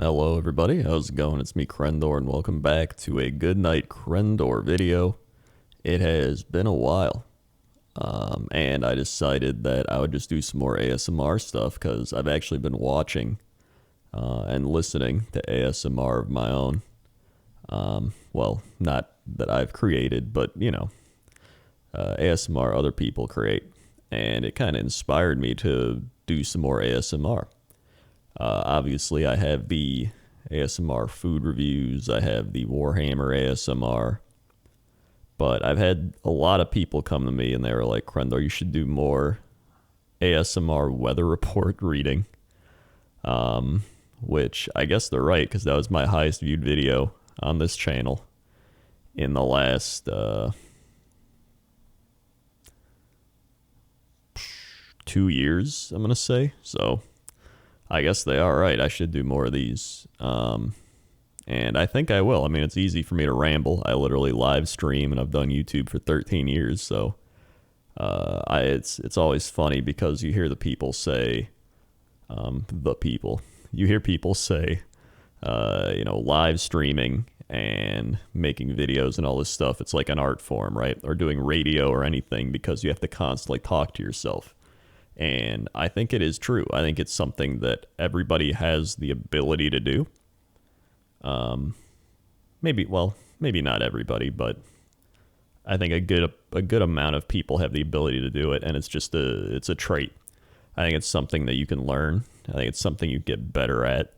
Hello everybody, how's it going? It's me Crendor and welcome back to a Good Night Crendor video. It has been a while, and I decided that I would just do some more ASMR stuff because I've actually been watching and listening to ASMR of my own. Well, not that I've created, but ASMR other people create, and it kind of inspired me to do some more ASMR. Obviously, I have the ASMR food reviews, I have the Warhammer ASMR, but I've had a lot of people come to me and they were like, Crendor, you should do more ASMR weather report reading. Which I guess they're right because that was my highest viewed video on this channel in the last 2 years, I'm going to say. So I guess they are right. I should do more of these. And I think I will. I mean, it's easy for me to ramble. I literally live stream and I've done YouTube for 13 years. So it's always funny because you hear the people say, you hear people say, live streaming and making videos and all this stuff. It's like an art form, right? Or doing radio or anything because you have to constantly talk to yourself. And I think it is true. I think it's something that everybody has the ability to do. Maybe not everybody, but I think a good amount of people have the ability to do it, and it's a trait. I think it's something that you can learn. I think it's something you get better at.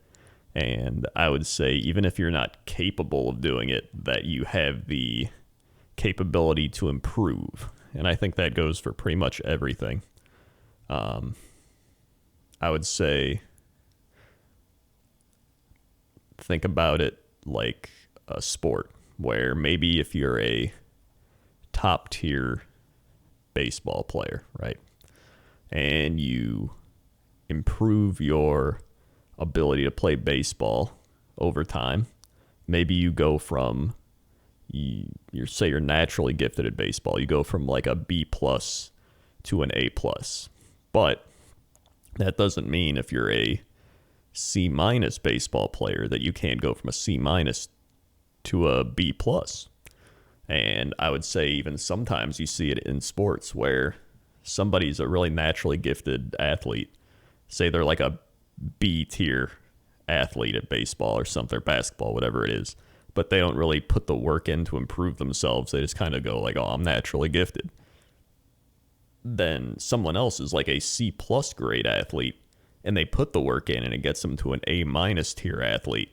And I would say even if you're not capable of doing it, that you have the capability to improve. And I think that goes for pretty much everything. I would say think about it like a sport where maybe if you're a top tier baseball player, right? And you improve your ability to play baseball over time, maybe you go from you're naturally gifted at baseball, you go from like a B plus to an A plus. But that doesn't mean if you're a C minus baseball player that you can't go from a C minus to a B plus. And I would say even sometimes you see it in sports where somebody's a really naturally gifted athlete. Say they're like a B tier athlete at baseball or something, or basketball, whatever it is. But they don't really put the work in to improve themselves. They just kind of go like, oh, I'm naturally gifted. Then someone else is like a C plus grade athlete and they put the work in and it gets them to an A minus tier athlete,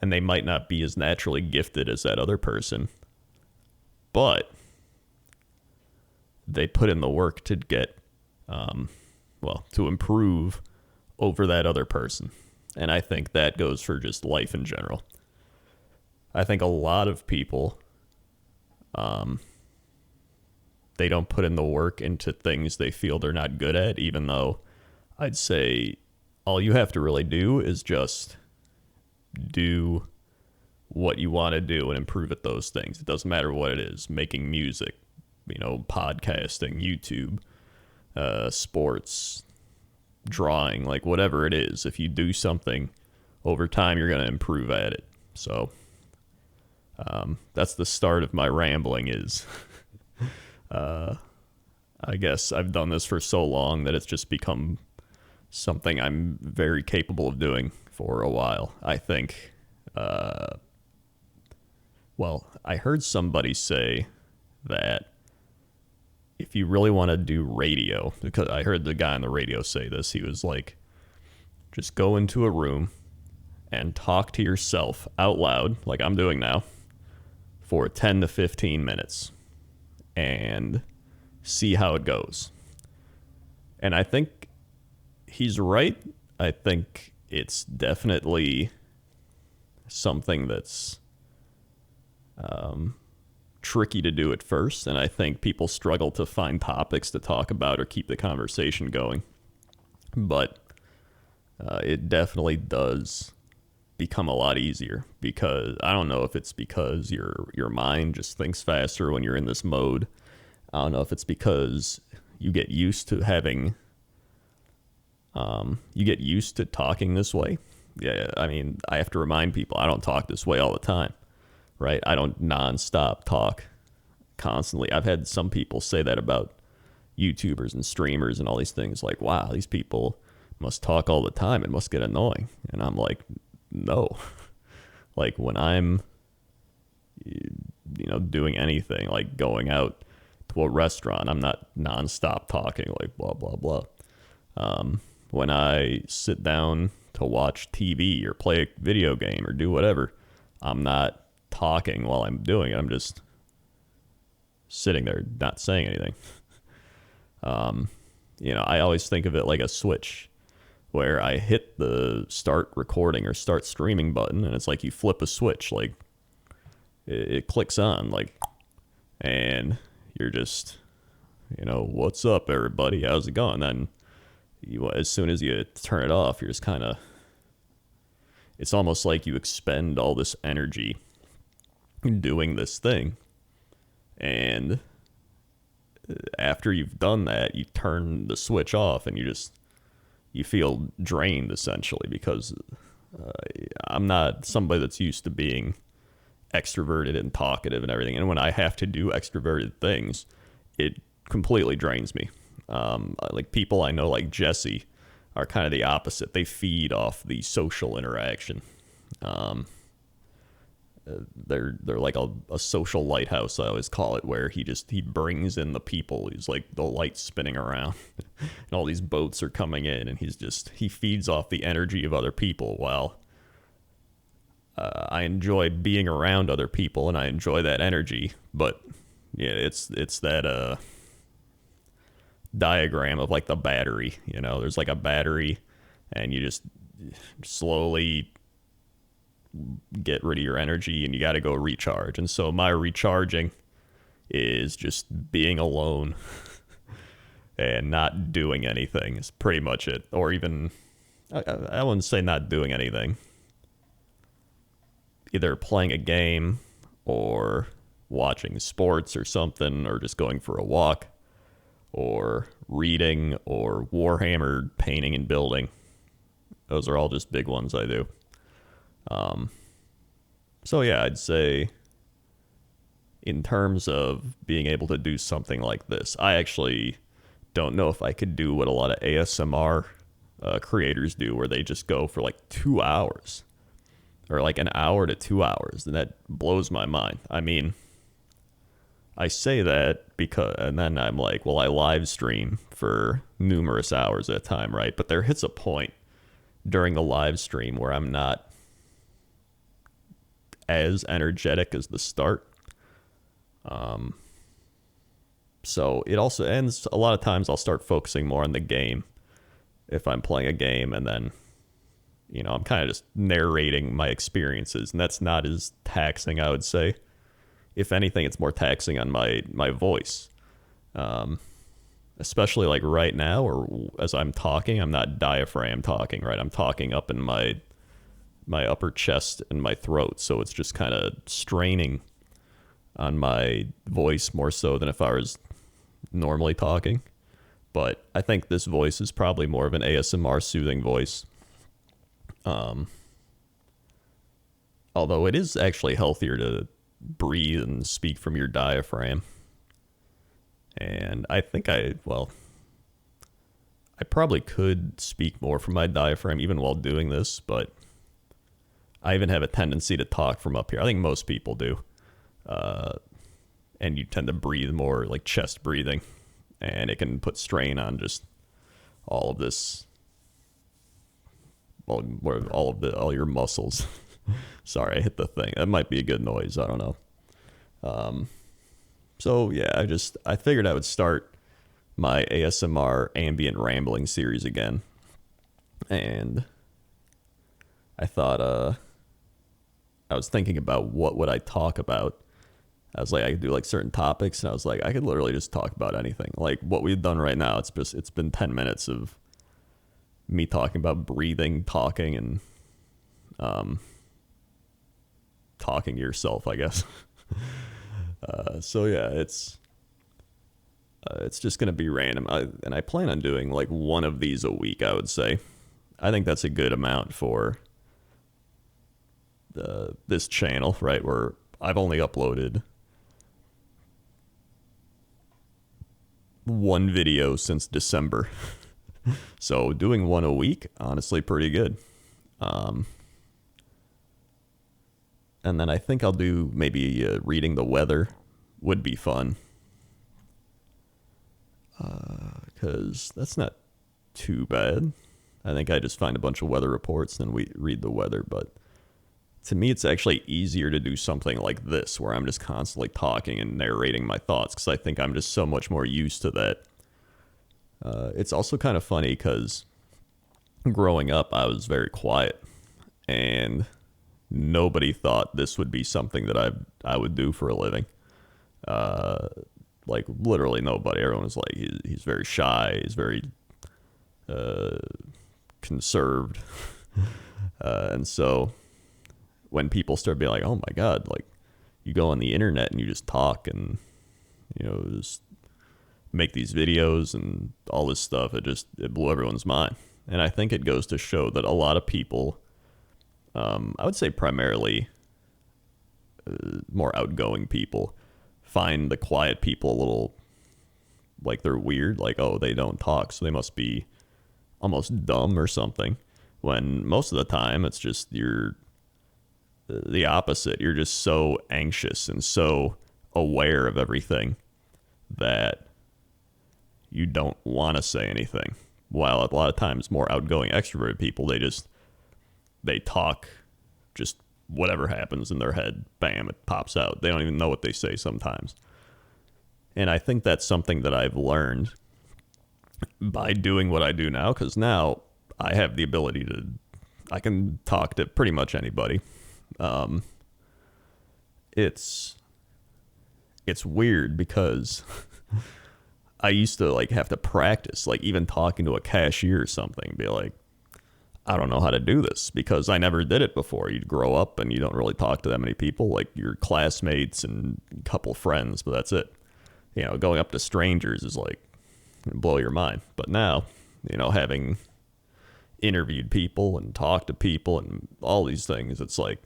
and they might not be as naturally gifted as that other person, but they put in the work to get to improve over that other person. And I think that goes for just life in general. I think a lot of people they don't put in the work into things they feel they're not good at, even though I'd say all you have to really do is just do what you want to do and improve at those things. It doesn't matter what it is, making music, podcasting, YouTube, sports, drawing, like whatever it is. If you do something over time, you're going to improve at it. So that's the start of my rambling is... I guess I've done this for so long that it's just become something I'm very capable of doing for a while. I think, I heard somebody say that if you really want to do radio, because I heard the guy on the radio say this, he was like, just go into a room and talk to yourself out loud, like I'm doing now, for 10 to 15 minutes. And see how it goes. And I think he's right. I think it's definitely something that's tricky to do at first. And I think people struggle to find topics to talk about or keep the conversation going. But it definitely does become a lot easier, because I don't know if it's because your mind just thinks faster when you're in this mode. I don't know if it's because you get used to talking this way, yeah, I mean, I have to remind people I don't talk this way all the time, right? I don't nonstop talk constantly. I've had some people say that about YouTubers and streamers and all these things, like, wow, these people must talk all the time. It must get annoying. And I'm like, no. Like when I'm, doing anything, like going out to a restaurant, I'm not nonstop talking, like blah, blah, blah. When I sit down to watch TV or play a video game or do whatever, I'm not talking while I'm doing it. I'm just sitting there, not saying anything. I always think of it like a switch where I hit the start recording or start streaming button, and it's like you flip a switch, like it clicks on, like, and you're just, what's up, everybody? How's it going? Then as soon as you turn it off, you're just kind of, it's almost like you expend all this energy doing this thing. And after you've done that, you turn the switch off and you feel drained essentially, because I'm not somebody that's used to being extroverted and talkative and everything. And when I have to do extroverted things, it completely drains me. Like people I know, like Jesse, are kind of the opposite. They feed off the social interaction. They're like a social lighthouse, I always call it, where he brings in the people. He's like the light spinning around and all these boats are coming in, and he feeds off the energy of other people. While I enjoy being around other people and I enjoy that energy, but yeah, it's that diagram of like the battery. There's like a battery, and you just slowly get rid of your energy and you got to go recharge. And so my recharging is just being alone and not doing anything is pretty much it. Or even, I wouldn't say not doing anything. Either playing a game or watching sports or something, or just going for a walk, or reading, or Warhammer painting and building. Those are all just big ones I do. So yeah, I'd say in terms of being able to do something like this, I actually don't know if I could do what a lot of ASMR creators do, where they just go for like 2 hours or like an hour to 2 hours. And that blows my mind. I mean, I say that because, and then I'm like, well, I live stream for numerous hours at a time, right? But there hits a point during the live stream where I'm not as energetic as the start. So it also ends, a lot of times I'll start focusing more on the game if I'm playing a game, and then I'm kind of just narrating my experiences, and that's not as taxing, I would say. If anything, it's more taxing on my voice, especially like right now, or as I'm talking, I'm not diaphragm talking, right? I'm talking up in my upper chest and my throat, so it's just kind of straining on my voice more so than if I was normally talking. But I think this voice is probably more of an ASMR soothing voice. Although it is actually healthier to breathe and speak from your diaphragm. And I think I probably could speak more from my diaphragm even while doing this, but I even have a tendency to talk from up here. I think most people do. And you tend to breathe more like chest breathing, and it can put strain on just all of this, all your muscles. Sorry, I hit the thing. That might be a good noise. I don't know. So yeah, I figured I would start my ASMR ambient rambling series again, and I thought I was thinking about what would I talk about. I was like, I could do like certain topics, and I was like, I could literally just talk about anything. Like what we've done right now, it's been 10 minutes of me talking about breathing, talking, and talking to yourself, I guess. So yeah, it's just gonna be random, and I plan on doing like one of these a week, I would say. I think that's a good amount for this channel, right, where I've only uploaded one video since December. So doing one a week, honestly, pretty good. And then I think I'll do maybe reading the weather would be fun. Because that's not too bad. I think I just find a bunch of weather reports and then we read the weather. But to me, it's actually easier to do something like this, where I'm just constantly talking and narrating my thoughts, because I think I'm just so much more used to that. It's also kind of funny because growing up, I was very quiet, and nobody thought this would be something that I would do for a living. Like literally nobody. Everyone was like, he's very shy. He's very conserved. And so when people start being like, oh my God, like you go on the internet and you just talk and, just make these videos and all this stuff, it blew everyone's mind. And I think it goes to show that a lot of people, I would say primarily more outgoing people, find the quiet people a little like they're weird, like, oh, they don't talk, so they must be almost dumb or something, when most of the time it's just you're the opposite. You're just so anxious and so aware of everything that you don't want to say anything. While a lot of times more outgoing extroverted people, they talk, just whatever happens in their head, bam, it pops out. They don't even know what they say sometimes. And I think that's something that I've learned by doing what I do now, because now I have the ability I can talk to pretty much anybody. It's weird because I used to like have to practice, like even talking to a cashier or something, be like, I don't know how to do this, because I never did it before. You'd grow up and you don't really talk to that many people, like your classmates and a couple friends, but that's it. Going up to strangers is like, blow your mind. But now, having interviewed people and talked to people and all these things, it's like,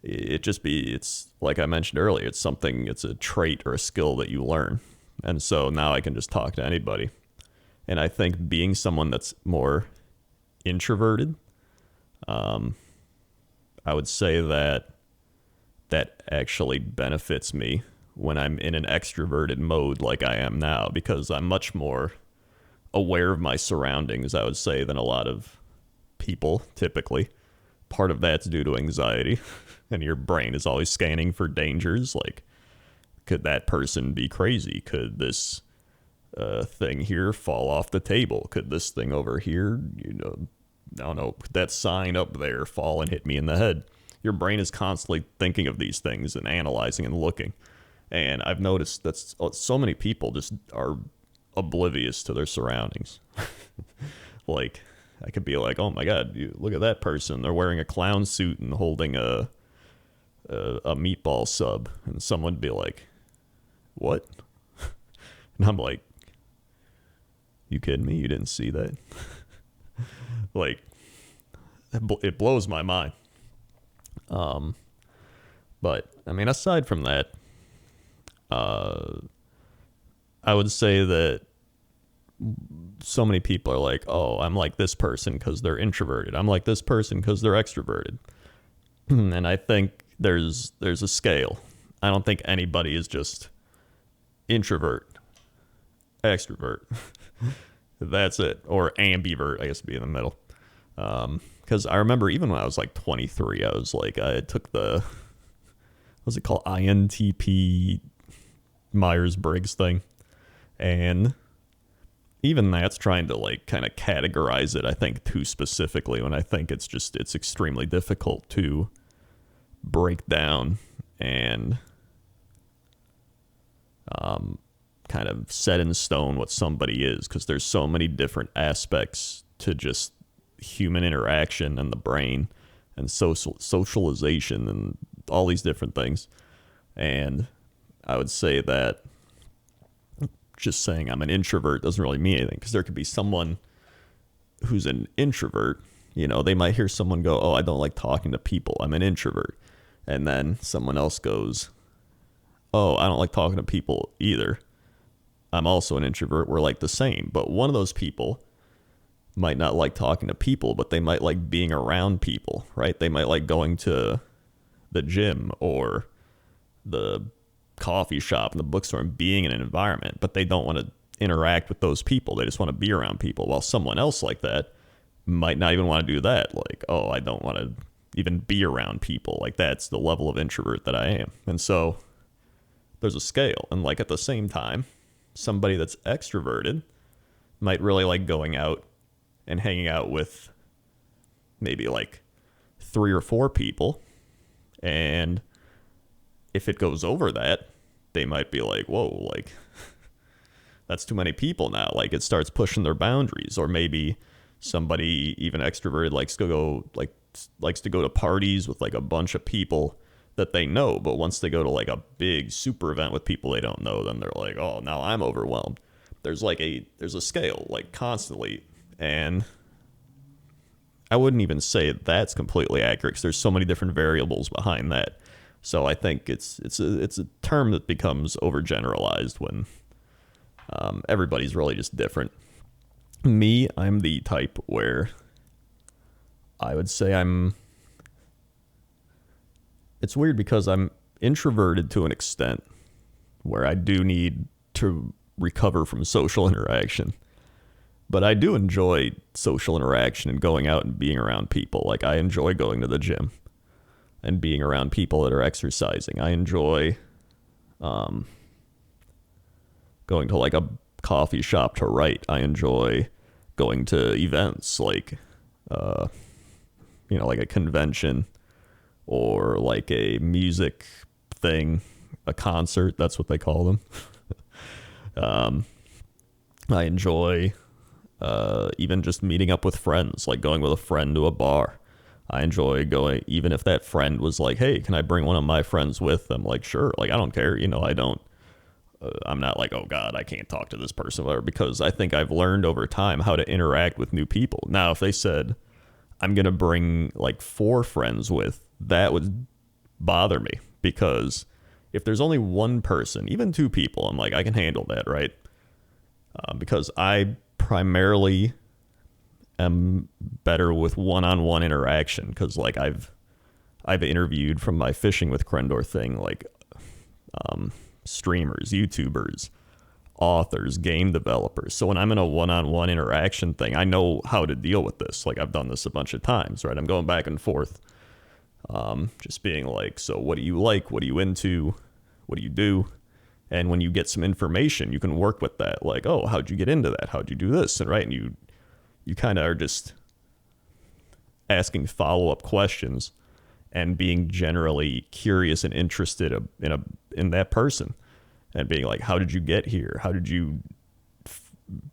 it's like I mentioned earlier, it's a trait or a skill that you learn. And so now I can just talk to anybody. And I think being someone that's more introverted, I would say that actually benefits me when I'm in an extroverted mode like I am now, because I'm much more aware of my surroundings, I would say, than a lot of people typically. Part of that's due to anxiety, and your brain is always scanning for dangers, like, could that person be crazy? Could this thing here fall off the table? Could this thing over here, I don't know, could that sign up there fall and hit me in the head? Your brain is constantly thinking of these things and analyzing and looking. And I've noticed that so many people just are oblivious to their surroundings. Like, I could be like, oh my God, look at that person. They're wearing a clown suit and holding a meatball sub. And someone would be like, what? And I'm like, you kidding me? You didn't see that? Like, it blows my mind. But I mean, aside from that, I would say that so many people are like, oh, I'm like this person because they're introverted. I'm like this person because they're extroverted. And I think there's a scale. I don't think anybody is just introvert, extrovert. That's it. Or ambivert, I guess, be in the middle. Because I remember even when I was like 23, I was like, I took what's it called? INTP Myers-Briggs thing. And even that's trying to like kind of categorize it, I think, too specifically, when I think it's extremely difficult to break down and kind of set in stone what somebody is, because there's so many different aspects to just human interaction and the brain and socialization and all these different things. And I would say that just saying I'm an introvert doesn't really mean anything, because there could be someone who's an introvert, They might hear someone go, oh, I don't like talking to people, I'm an introvert. And then someone else goes, oh, I don't like talking to people either, I'm also an introvert. We're like the same. But one of those people might not like talking to people, but they might like being around people, right? They might like going to the gym or the coffee shop and the bookstore and being in an environment, but they don't want to interact with those people. They just want to be around people. While someone else like that might not even want to do that. Like, oh, I don't want to even be around people. Like, that's the level of introvert that I am. And so there's a scale. And like at the same time, somebody that's extroverted might really like going out and hanging out with maybe like 3 or 4 people. And if it goes over that, they might be like, whoa, like that's too many people now. Like it starts pushing their boundaries. Or maybe somebody even extroverted likes to go to parties with like a bunch of people that they know, but once they go to like a big super event with people they don't know, then they're like, oh, now I'm overwhelmed. There's a scale like constantly, and I wouldn't even say that's completely accurate because there's so many different variables behind that. So I think it's a term that becomes overgeneralized when everybody's really just different. Me, I'm the type where I would say it's weird because I'm introverted to an extent where I do need to recover from social interaction. But I do enjoy social interaction and going out and being around people. Like I enjoy going to the gym and being around people that are exercising. I enjoy going to like a coffee shop to write. I enjoy going to events like like a convention or like a music thing, a concert, that's what they call them. I enjoy even just meeting up with friends, like going with a friend to a bar. I enjoy going, even if that friend was like, hey, can I bring one of my friends with? I'm like, sure. Like, I don't care. I'm not like, oh God, I can't talk to this person, whatever, because I think I've learned over time how to interact with new people. Now, if they said, I'm going to bring like 4 friends with, that would bother me, because if there's only one person, even 2 people, I'm like, I can handle that, right? Because I primarily am better with one-on-one interaction, because like I've interviewed from my fishing with Crendor thing, like streamers, YouTubers, authors, game developers. So when I'm in a one-on-one interaction thing, I know how to deal with this. Like I've done this a bunch of times, right? I'm going back and forth, just being like, so what do you like? What are you into? What do you do? And when you get some information, you can work with that. Like, oh, how'd you get into that? How'd you do this? And right, and you kind of are just asking follow-up questions and being generally curious and interested in that person, and being like, how did you get here? How did you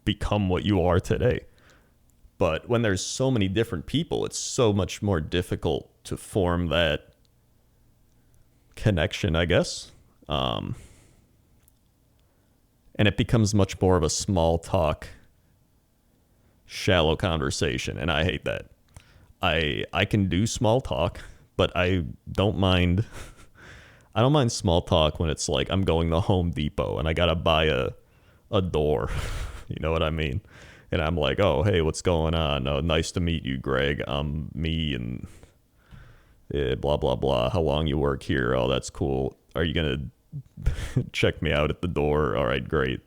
become what you are today? But when there's so many different people, it's so much more difficult to form that connection, I guess. And it becomes much more of a small talk, shallow conversation, and I hate that. I can do small talk, but I don't mind small talk when it's like I'm going to Home Depot and I gotta buy a door. You know what I mean? And I'm like, oh, hey, what's going on? Oh, nice to meet you, Greg. I'm me and blah, blah, blah. How long you work here? Oh, that's cool. Are you going to check me out at the door? All right, great.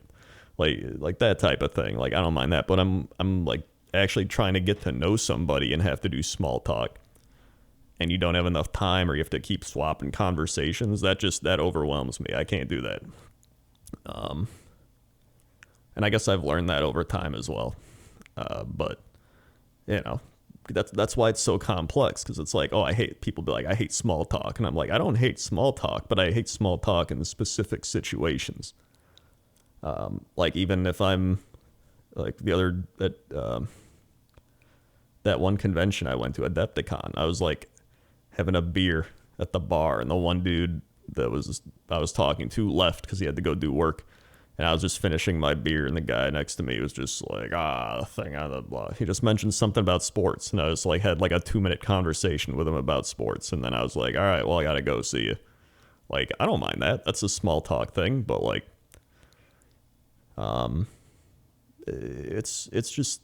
Like that type of thing. Like, I don't mind that. But I'm like actually trying to get to know somebody and have to do small talk, and you don't have enough time, or you have to keep swapping conversations. That overwhelms me. I can't do that. And I guess I've learned that over time as well. But that's why it's so complex, because it's like, oh, I hate small talk. And I'm like, I don't hate small talk, but I hate small talk in specific situations. Like even if I'm like that one convention I went to, Adepticon, I was like having a beer at the bar, and the one dude that I was talking to left because he had to go do work. And I was just finishing my beer, and the guy next to me was just like, the thing on the blah. He just mentioned something about sports, and I was like, had like a 2-minute conversation with him about sports, and then I was like, all right, well, I gotta go, see you. Like, I don't mind that. That's a small talk thing, but like, it's just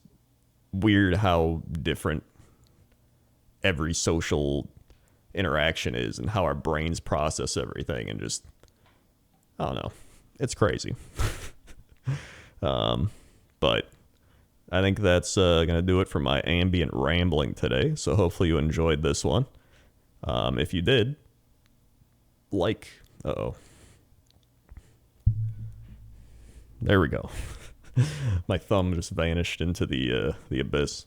weird how different every social interaction is, and how our brains process everything, and just, I don't know. It's crazy. But I think that's going to do it for my ambient rambling today. So hopefully you enjoyed this one. If you did, like, there we go. My thumb just vanished into the abyss.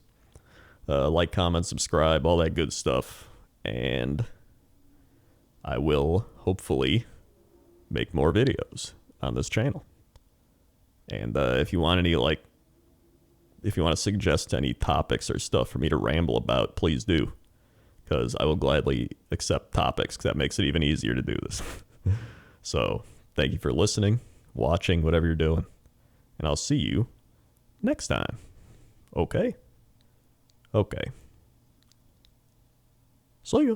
Like, comment, subscribe, all that good stuff. And I will hopefully make more videos on this channel. And if you want to suggest any topics or stuff for me to ramble about, please do, because I will gladly accept topics, because that makes it even easier to do this. So thank you for listening, watching, whatever you're doing, and I'll see you next time. Okay. See ya.